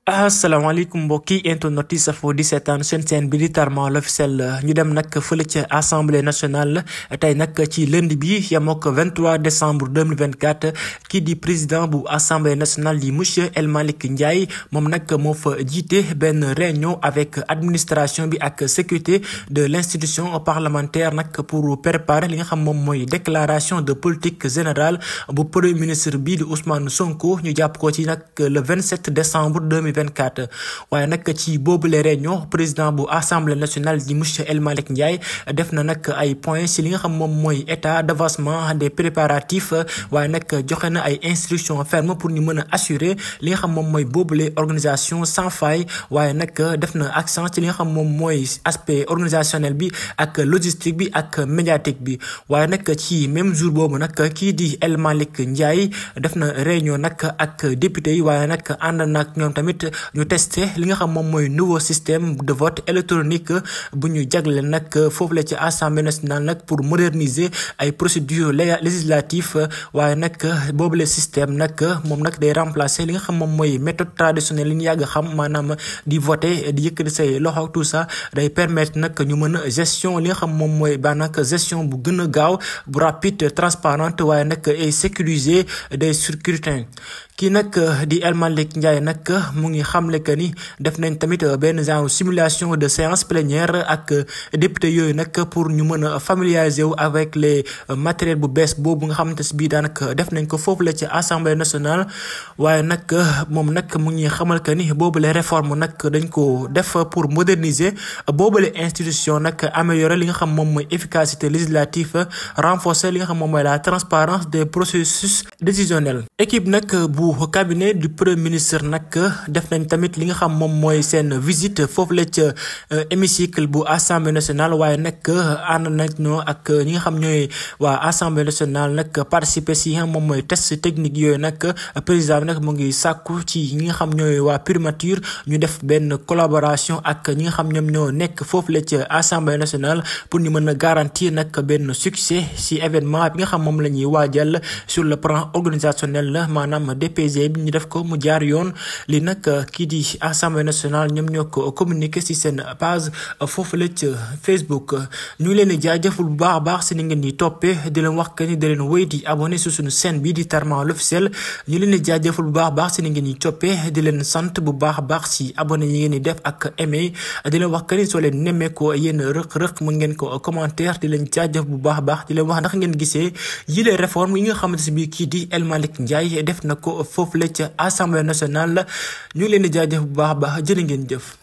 asalaamaaleykum mbokki internet yi safoo di seetaan seen bi di Tarma l'officiel ñu dem nag fële ca assemblée nationale tey nag ci lundi bi yamook 23 décembre 2024 kii di président bu assemblée nationale di monsieur El Malick Ndiaye moom nag moo fa jiite benn réunion avec administration bi ak sécurité de l'institution parlementaire nag pour préparer li nga xam moom mooy déclaration de politique générale bu premier ministre bi di Ousmane Sonko ñu jàpp ko ci nag le 27 décembre 2024 waaye nag ci boobule réunion président bu assemblée nationale di monsieur El Malick Ndiaye def na nag ay points ci li nga xam moom mooy état d'avancement des préparatifs waaye nag joxe na ay instructions fermes pour ñu mën a assurer li nga xam moom mooy boobule organisation sans faille waaye nag def na accent ci li nga xam moom mooy aspect organisationnel bi ak logistique bi ak médiatique bi waaye nag ci même jour boobu nag kii di El Malick Ndiaye def na réunion nag ak député yi waaye nag ànd nag ñoom tamit ñu testé li nga xam moom mooy nouveau système de vote électronique bu ñu jagle nag foofu la ci assemblée nationale nag pour moderniser ay procédures législatives waaye nag boobu le système nag moom nag day remplacer li nga xam moom mooy méthode traditionnelle li ñu yàgg xam maanaam di voter di yëkkati say loxo tout ça day permettre nag ñu mën a gestion li nga xam moom mooy nag gestion bu gën a gaaw bu rapide transparente waaye nag ay sécuriser des scrutins kii nag di El Malick Ndiaye nag mu ngi xamle que ni def nañ tamit benn genre simulation de séance plénière ak député yooyu nag pour ñu mën a familiariser wu avec les matériels bu bees boobu nga xamante si bii daanaka def nañ ko foofu la ci assemblée nationale waaye nag moom nag mu ngi xamal que ni boobu les réformes nag dañ ko def pour moderniser boobu les institutions nag améliorer li nga xam moom mooy efficacité législative renforcer li nga xam moom mooy la transparence des processus décisionnels équipe nag bu cabinet du premier ministre nag def nañ tamit li nga xam moom mooy seen visite foofu la ca hémicycle bu assemblée nationale waaye nag ànd nañoo ak ñi nga xam ñooy waa assemblée nationale nag participer si yi nga xam moom mooy test technique yooyu nag président bi nag mu ngi sàkku ci ñi nga xam ñooy waa primature ñu def benn collaboration ak ñi nga xam ñoom ñoo nekk foofu la ca assemblée nationale pour ñu mën a garantir nag benn succès si événement bi nga xam moom la ñuy waajal sur le plan organisationnel la maanaam DPG bi ñu def ko mu jaar yoon li nag kii di assemblée nationale ñoom ñoo ko communiqué ci seen page foofu la ci Facebook ñu ngi leen di jaajëfal bu baax a baax si ni ngeen di toppee di leen wax que ni da leen wéy di abonné sur suñu chaîne bi di Tarma l'officiel ñu leen di jaajëfal bu baax a baax si ni ngeen di toppee di leen sant bu baax a baax si abonné yi ngeen di def ak aimé di leen wax que ni soo leen nemmee ko yéen rëq-rëq mu ngeen ko commentaire di leen jaajëf bu baax a baax di leen wax ndax ngeen gisee yile réforme yi nga xamante si bii kii di El Malick Ndiaye def na ko foofu la ca assemblée nationale ñu ngi leen di jaajëf bu baax a baax jërë ngeen jëf